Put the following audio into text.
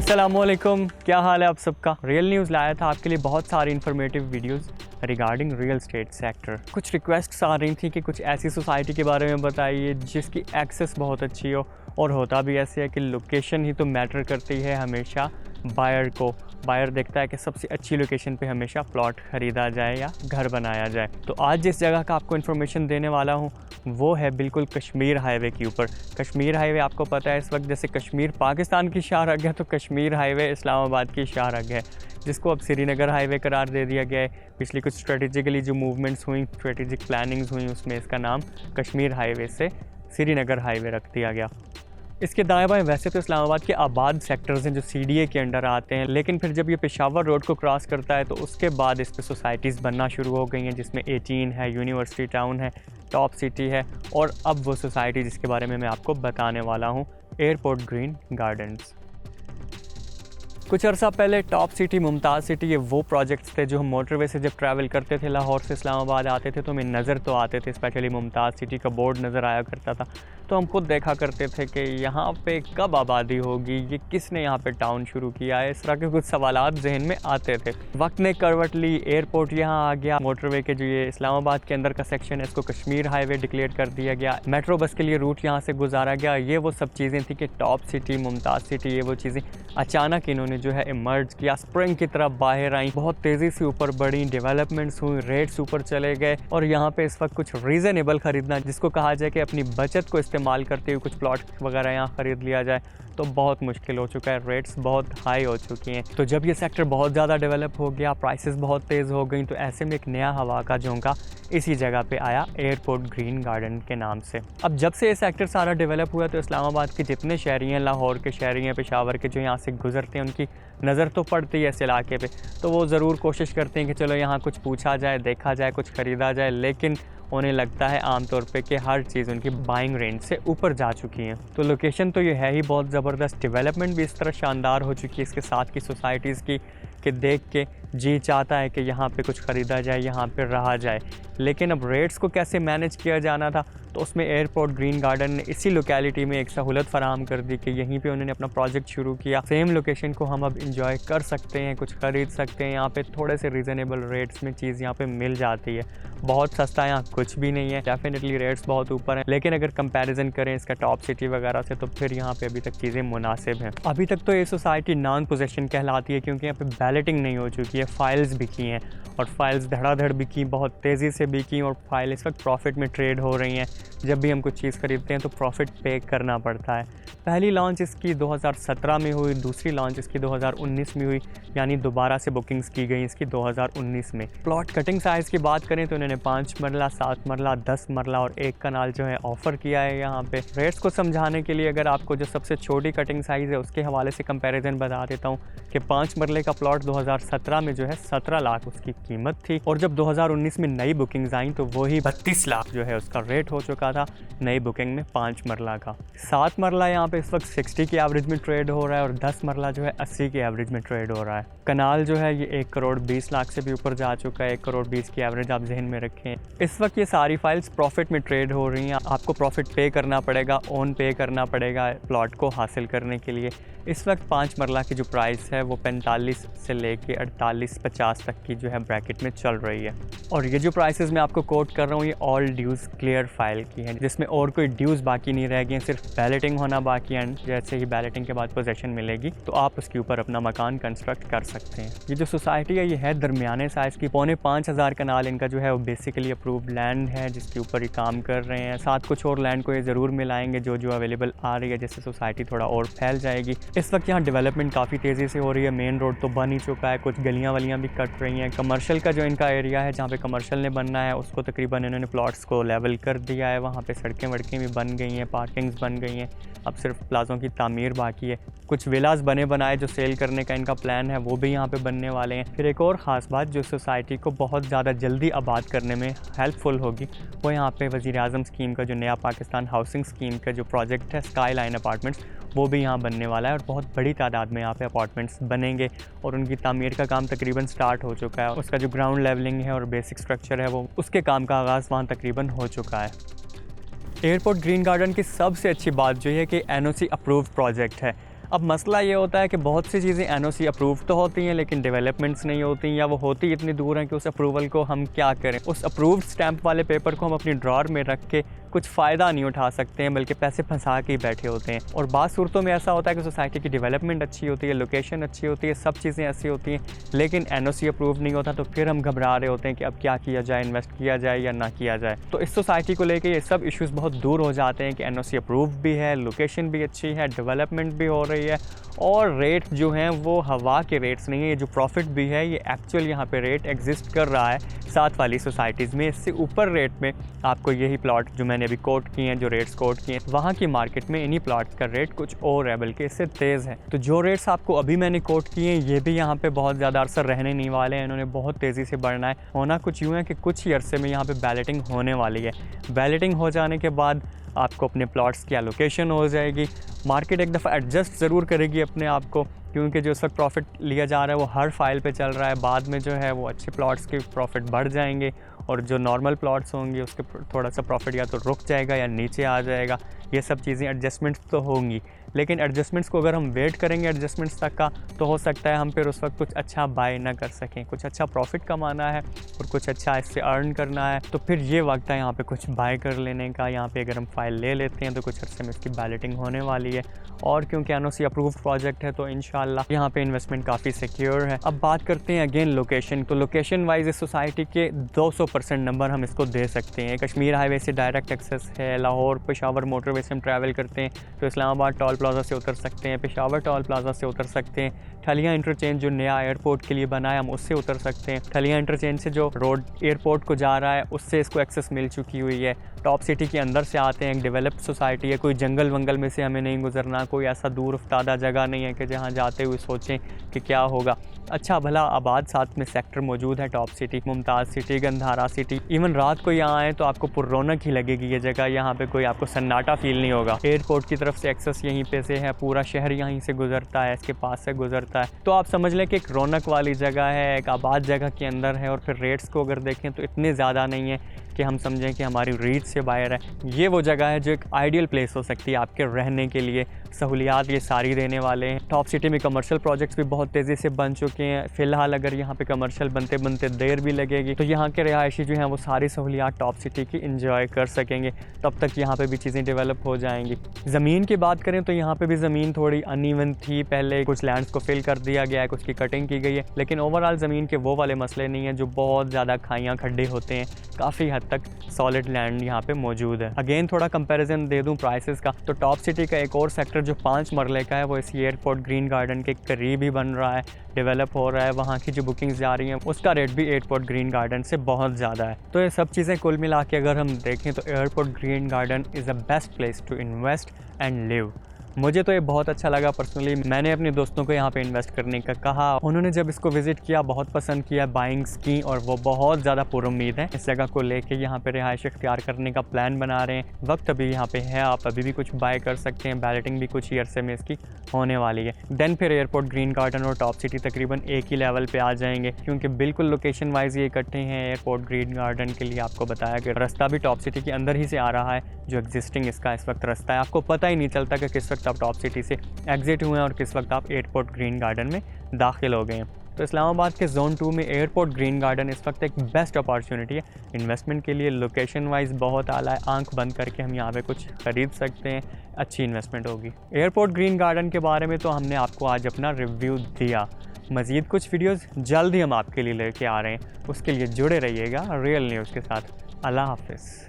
अस्सलामुअलैकुम, क्या हाल है आप सबका। रियल न्यूज़ लाया था आपके लिए बहुत सारी informative videos regarding real estate sector. कुछ रिक्वेस्ट्स आ रही थी कि कुछ ऐसी सोसाइटी के बारे में बताइए जिसकी एक्सेस बहुत अच्छी हो, और होता भी ऐसे है कि लोकेशन ही तो मैटर करती है हमेशा बायर को। बायर देखता है कि सबसे अच्छी लोकेशन पे हमेशा प्लॉट ख़रीदा जाए या घर बनाया जाए। तो आज जिस जगह का आपको इन्फॉर्मेशन देने वाला हूँ वो है बिल्कुल कश्मीर हाईवे के ऊपर। कश्मीर हाईवे आपको पता है इस वक्त जैसे कश्मीर पाकिस्तान की शाहरग है, तो कश्मीर हाईवे इस्लामाबाद की शाहरग है, जिसको अब श्रीनगर हाईवे करार दे दिया गया है। पिछली कुछ स्ट्रेटेजिकली जो मूवमेंट्स हुई, स्ट्रेटेजिक प्लानिंग्स हुई, उसमें इसका नाम कश्मीर हाईवे से श्रीनगर हाईवे रख दिया गया। इसके दाएं बाएं वैसे तो इस्लामाबाद के आबाद सेक्टर्स हैं जो CDA के अंडर आते हैं, लेकिन फिर जब ये पेशावर रोड को क्रॉस करता है तो उसके बाद इस पर सोसाइटीज़ बनना शुरू हो गई हैं, जिसमें 18 है, यूनिवर्सिटी टाउन है, टॉप सिटी है, और अब वो सोसाइटी जिसके बारे में मैं आपको बताने वाला हूँ, एयरपोर्ट ग्रीन गार्डन्स। कुछ अर्सा पहले टॉप सिटी, मुमताज़ सिटी, ये वो प्रोजेक्ट्स थे जो हम मोटरवे से जब ट्रैवल करते थे, लाहौर से इस्लामाबाद आते थे तो हमें नज़र तो आते थे। स्पेशली मुमताज़ सिटी का बोर्ड नज़र आया करता था, तो हम खुद देखा करते थे कि यहाँ पे कब आबादी होगी, ये किसने यहाँ पे टाउन शुरू किया है, इस तरह के कुछ सवालात जहन में आते थे। वक्त ने करवट ली, एयरपोर्ट यहाँ आ गया, मोटरवे के जो ये इस्लामाबाद के अंदर का सेक्शन है इसको कश्मीर हाईवे डिक्लेयर कर दिया गया, मेट्रो बस के लिए रूट यहाँ से गुजारा गया। ये वो सब चीज़ें थी कि टॉप सिटी, मुमताज़ सिटी, ये वो चीज़ें अचानक इन्होंने जो है इमर्ज किया, स्प्रिंग की तरफ बाहर आई, बहुत तेज़ी से ऊपर बढ़ी, डेवलपमेंट्स हुई, रेट्स ऊपर चले गए, और यहाँ पे इस वक्त कुछ रीज़नेबल ख़रीदना, जिसको कहा जाए कि अपनी बचत को इस्तेमाल करते हुए कुछ प्लॉट वगैरह यहाँ ख़रीद लिया जाए, तो बहुत मुश्किल हो चुका है। रेट्स बहुत हाई हो चुकी हैं। तो जब ये सेक्टर बहुत ज़्यादा डेवलप हो गया, प्राइसेस बहुत तेज़ हो गई, तो ऐसे में एक नया हवा का झोंका इसी जगह पे आया, एयरपोर्ट ग्रीन गार्डन के नाम से। अब जब से ये सेक्टर सारा डेवलप हुआ तो इस्लामाबाद के जितने शहरी हैं, लाहौर के शहरी हैं, पेशावर के जो यहाँ से गुजरते हैं, उनकी नज़र तो पड़ती है इस इलाके पे, तो वो ज़रूर कोशिश करते हैं कि चलो यहाँ कुछ पूछा जाए, देखा जाए, कुछ ख़रीदा जाए, लेकिन उन्हें लगता है आमतौर पे कि हर चीज़ उनकी बाइंग रेंज से ऊपर जा चुकी है। तो लोकेशन तो ये है ही बहुत ज़बरदस्त, डेवलपमेंट भी इस तरह शानदार हो चुकी है इसके साथ की सोसाइटीज़ की कि देख के जी चाहता है कि यहाँ पे कुछ ख़रीदा जाए, यहाँ पे रहा जाए। लेकिन अब रेट्स को कैसे मैनेज किया जाना था, तो उसमें एयरपोर्ट ग्रीन गार्डन ने इसी लोकेलिटी में एक सहूलत फराहम कर दी कि यहीं पे उन्होंने अपना प्रोजेक्ट शुरू किया। सेम लोकेशन को हम अब इंजॉय कर सकते हैं, कुछ ख़रीद सकते हैं, यहाँ पे थोड़े से रीज़नेबल रेट्स में चीज़ यहाँ पे मिल जाती है। बहुत सस्ता यहाँ कुछ भी नहीं है, डेफिनेटली रेट्स बहुत ऊपर हैं, लेकिन अगर कंपैरिजन करें इसका टॉप सिटी वगैरह से, तो फिर यहाँ पे अभी तक चीज़ें मुनासिब हैं। अभी तक तो ये सोसाइटी नॉन पोजेशन कहलाती है, क्योंकि यहाँ पे बैलेटिंग नहीं हो चुकी है, फाइल्स बिकी हैं, और फाइल्स धड़ाधड़ बिकी, बहुत तेज़ी से बिकी, और फाइल इस वक्त प्रॉफिट में ट्रेड हो रही हैं। जब भी हम कुछ चीज़ खरीदते हैं तो प्रॉफिट पे करना पड़ता है। पहली लॉन्च इसकी 2017 में हुई, दूसरी लॉन्च इसकी 2019 में हुई, यानी दोबारा से बुकिंग्स की गई इसकी 2019 में। प्लॉट कटिंग साइज़ की बात करें तो इन्होंने 5 मरला, 7 मरला, 10 मरला और 1 कनाल जो है ऑफ़र किया है यहाँ पे। रेट्स को समझाने के लिए अगर आपको जो सबसे छोटी कटिंग साइज़ है उसके हवाले से कंपैरिजन बता देता हूँ कि 5 मरले का प्लॉट 2017 में जो है 17 लाख उसकी कीमत थी, और जब 2019 में नई बुकिंग्स आई तो वही 32 लाख जो है उसका रेट हो चुका था नई बुकिंग में 5 मरला का। 7 मरला यहाँ पे इस वक्त 60 की एवरेज में ट्रेड हो रहा है, और 10 मरला जो है 80 की एवरेज में ट्रेड हो रहा है। कनाल जो है ये 1 करोड़ 20 लाख से भी ऊपर जा चुका है, 1 करोड़ 20 की एवरेज आप जहन में रखें। इस वक्त ये सारी फाइल्स प्रॉफिट में ट्रेड हो रही हैं, आपको प्रॉफिट पे करना पड़ेगा, ओन पे करना पड़ेगा प्लॉट को हासिल करने के लिए। इस वक्त 5 मरला की जो प्राइस है वो 45 से लेके 48-50 तक की जो है ब्रैकेट में चल रही है, और ये जो प्राइसेस मैं आपको कोट कर रहा हूँ ये ऑल ड्यूज़ क्लियर फाइल की हैं, जिसमें और कोई ड्यूज़ बाकी नहीं रह गए, सिर्फ बैलेटिंग होना बाकी है। जैसे ही बैलेटिंग के बाद पोजेशन मिलेगी तो आप उसके ऊपर अपना मकान कंस्ट्रक्ट कर सकते हैं। ये जो सोसाइटी है ये है दरमियाने साइज़ की, 4.5 कनाल इनका जो है वो बेसिकली अप्रूव्ड लैंड है जिसके ऊपर ये काम कर रहे हैं। साथ कुछ और लैंड को ये ज़रूर मिलाएंगे जो अवेलेबल आ रही है, जिससे सोसाइटी थोड़ा और फैल जाएगी। इस वक्त यहाँ डेवलपमेंट काफ़ी तेज़ी से हो रही है, मेन रोड तो बन ही चुका है, कुछ गलियाँ वलियाँ भी कट रही हैं। कमर्शियल का जो इनका एरिया है जहाँ पे कमर्शियल ने बनना है उसको तकरीबन इन्होंने प्लॉट्स को लेवल कर दिया है, वहाँ पे सड़कें वड़कें भी बन गई हैं, पार्किंग्स बन गई हैं, अब सिर्फ प्लाज़ों की तामीर बाकी है। कुछ विलास बने बनाए जो सेल करने का इनका प्लान है वो भी यहाँ पे बनने वाले हैं। फिर एक और ख़ास बात जो सोसाइटी को बहुत ज़्यादा जल्दी आबाद करने में हेल्पफुल होगी वो यहाँ पे वज़ीर-ए-आज़म स्कीम का जो नया पाकिस्तान हाउसिंग स्कीम का जो प्रोजेक्ट है स्काई लाइन अपार्टमेंट्स, वो भी यहाँ बनने वाला है, और बहुत बड़ी तादाद में यहाँ पे अपार्टमेंट्स बनेंगे, और उनकी तामीर का काम तकरीबन स्टार्ट हो चुका है। उसका जो ग्राउंड लेवलिंग है और बेसिक स्ट्रक्चर है वो उसके काम का आगाज़ वहाँ तकरीबन हो चुका है। एयरपोर्ट ग्रीन गार्डन की सबसे अच्छी बात जो है कि NOC अप्रूव्ड प्रोजेक्ट है। अब मसला ये होता है कि बहुत सी चीज़ें NOC अप्रूव तो होती हैं लेकिन डेवलपमेंट्स नहीं होती, या वो होती इतनी दूर हैं कि उस अप्रूवल को हम क्या करें। उस अप्रूव्ड स्टैंप वाले पेपर को हम अपनी ड्रॉर में रख के कुछ फ़ायदा नहीं उठा सकते हैं, बल्कि पैसे फंसा के ही बैठे होते हैं। और बाद सूरतों में ऐसा होता है कि सोसाइटी की डेवलपमेंट अच्छी होती है, लोकेशन अच्छी होती है, सब चीज़ें ऐसी होती हैं, लेकिन NOC अप्रूव नहीं होता, तो फिर हम घबरा रहे होते हैं कि अब क्या किया जाए, इन्वेस्ट किया जाए या ना किया जाए। तो इस सोसाइटी को लेके ये सब इश्यूज़ बहुत दूर हो जाते हैं कि NOC अप्रूव भी है, लोकेशन भी अच्छी है, डेवलपमेंट भी हो रही है, और रेट जो हैं वो हवा के रेट्स नहीं है। ये जो प्रॉफिट भी है ये एक्चुअल यहाँ पे रेट एग्जिस्ट कर रहा है साथ वाली सोसाइटीज़ में। इससे ऊपर रेट में आपको यही प्लॉट जो मैंने अभी कोट किए हैं, जो रेट्स कोट किए हैं, वहाँ की मार्केट में इन्हीं प्लॉट्स का रेट कुछ और है, बल्कि इससे तेज़ है। तो जो रेट्स आपको अभी मैंने कोट किए हैं ये भी यहाँ पे बहुत ज़्यादा अरसा रहने नहीं वाले हैं, इन्होंने बहुत तेज़ी से बढ़ना है। होना कुछ यूँ है कि कुछ ही अरसे में यहाँ पे बैलेटिंग होने वाली है। बैलेटिंग हो जाने के बाद आपको अपने प्लॉट्स की एलोकेशन हो जाएगी। मार्केट एक दफ़ा एडजस्ट ज़रूर करेगी अपने आप को, क्योंकि जो इस वक्त प्रॉफिट लिया जा रहा है वो हर फाइल पे चल रहा है। बाद में जो है वो अच्छे प्लॉट्स के प्रॉफिट बढ़ जाएंगे, और जो नॉर्मल प्लॉट्स होंगे उसके थोड़ा सा प्रॉफिट या तो रुक जाएगा या नीचे आ जाएगा। ये सब चीज़ें एडजस्टमेंट्स तो होंगी, लेकिन एडजस्टमेंट्स को अगर हम वेट करेंगे एडजस्टमेंट्स तक का, तो हो सकता है हम फिर उस वक्त कुछ अच्छा बाय ना कर सकें। कुछ अच्छा प्रॉफिट कमाना है और कुछ अच्छा इससे अर्न करना है, तो फिर ये वक्त है यहाँ पे कुछ बाय कर लेने का। यहाँ पे अगर हम फाइल ले लेते हैं तो कुछ अर्से में इसकी बैलेटिंग होने वाली है, और क्योंकि NOC अप्रूव्ड प्रोजेक्ट है तो इंशाल्लाह यहाँ पे इन्वेस्टमेंट काफ़ी सिक्योर है। अब बात करते हैं अगेन लोकेशन। तो लोकेशन वाइज इस सोसाइटी के 200% नंबर हम इसको दे सकते हैं। कश्मीर हाईवे से डायरेक्ट एक्सेस है, लाहौर पेशावर मोटरवे से हम ट्रैवल करते हैं तो इस्लामाबाद टोल प्लाजा से उतर सकते हैं, पेशावर टोल प्लाजा से उतर सकते हैं, ठलिया इंटरचेंज जो नया एयरपोर्ट के लिए बना है हम उससे उतर सकते हैं, ठलिया इंटरचेंज से जो रोड एयरपोर्ट को जा रहा है उससे इसको एक्सेस मिल चुकी हुई है। टॉप सिटी के अंदर से आते हैं, एक डेवलप्ड सोसाइटी है, कोई जंगल वंगल में से हमें नहीं गुजरना, कोई ऐसा दूर अफ्तादा जगह नहीं है कि जहाँ जाते हुए सोचें कि क्या होगा। अच्छा भला आबाद साथ में सेक्टर मौजूद है, top city, Mumtaz city, Gandhara city. Even रात को यहाँ आए तो आपको पुररौनक ही लगेगी ये जगह, यहाँ पे कोई आपको सन्नाटा फील नहीं होगा। एयरपोर्ट की तरफ से एक्सेस यहीं पे से है, पूरा शहर यहीं से गुजरता है, इसके पास से गुजरता है, तो आप समझ लें कि एक रौनक वाली जगह है, एक आबाद जगह के अंदर है। और फिर रेट्स को अगर देखें तो इतने ज़्यादा नहीं है कि हम समझें कि हमारी रीच से बाहर है। ये वो जगह है जो एक आइडियल प्लेस हो सकती है आपके रहने के लिए। सहूलियात ये सारी देने वाले हैं। टॉप सिटी में कमर्शियल प्रोजेक्ट्स भी बहुत तेज़ी से बन चुके हैं। फ़िलहाल अगर यहाँ पे कमर्शियल बनते बनते देर भी लगेगी तो यहाँ के रिहायशी जो हैं वो सारी सहूलियात टॉप सिटी की इंजॉय कर सकेंगे, तब तक यहाँ पे भी चीज़ें डेवलप हो जाएंगी। ज़मीन की बात करें तो यहाँ पे भी ज़मीन थोड़ी अनइवन थी, पहले कुछ लैंड्स को फिल कर दिया गया है, कुछ की कटिंग की गई है, लेकिन ओवरऑल ज़मीन के वो वाले मसले नहीं हैं जो बहुत ज़्यादा खाइयाँ खड्डे होते हैं। काफ़ी हद तक सॉलिड लैंड यहाँ पे मौजूद है। अगेन थोड़ा कंपैरिजन दे दूँ प्राइसेस का, तो टॉप सिटी का एक और सेक्टर जो 5 मरले का है वो इस एयरपोर्ट ग्रीन गार्डन के करीब ही बन रहा है, डेवलप हो रहा है। वहाँ की जो बुकिंग्स जा रही हैं उसका रेट भी एयरपोर्ट ग्रीन गार्डन से बहुत ज़्यादा है। तो ये सब चीज़ें कुल मिला के अगर हम देखें तो airport green garden is the best place to invest and live. मुझे तो ये बहुत अच्छा लगा पर्सनली। मैंने अपने दोस्तों को यहाँ पे इन्वेस्ट करने का कहा, उन्होंने जब इसको विज़िट किया बहुत पसंद किया, बाइंग्स की, और वो बहुत ज़्यादा पुरुम्मीद हैं इस जगह को लेके। यहाँ पे रिहाइश इख्तियार करने का प्लान बना रहे हैं। वक्त अभी यहाँ पे है, आप अभी भी कुछ बाय कर सकते हैं। बैलेटिंग भी कुछ ही अरसे में इसकी होने वाली है। देन फिर एयरपोर्ट ग्रीन गार्डन और टॉप सिटी तकरीबन एक ही लेवल पे आ जाएंगे, क्योंकि बिल्कुल लोकेशन वाइज ये इकट्ठे हैं। एयरपोर्ट ग्रीन गार्डन के लिए आपको बताया कि रास्ता भी टॉप सिटी के अंदर ही से आ रहा है, जो एग्जिस्टिंग इसका इस वक्त रास्ता है। आपको पता ही नहीं चलता कि किस वक्त आप टॉप सिटी से एग्जिट हुए हैं और किस वक्त आप एयरपोर्ट ग्रीन गार्डन में दाखिल हो गए हैं। तो इस्लामाबाद के जोन 2 में एयरपोर्ट ग्रीन गार्डन इस वक्त एक बेस्ट अपॉर्चुनिटी है इन्वेस्टमेंट के लिए। लोकेशन वाइज बहुत आला है, आंख बंद करके हम यहाँ पे कुछ ख़रीद सकते हैं, अच्छी इन्वेस्टमेंट होगी। एयरपोर्ट ग्रीन गार्डन के बारे में तो हमने आपको आज अपना रिव्यू दिया। मज़ीद कुछ वीडियोज़ जल्द ही हम आपके लिए लेके आ रहे हैं, उसके लिए जुड़े रहिएगा रियल न्यूज़ के साथ। अल्लाह हाफ़िज़।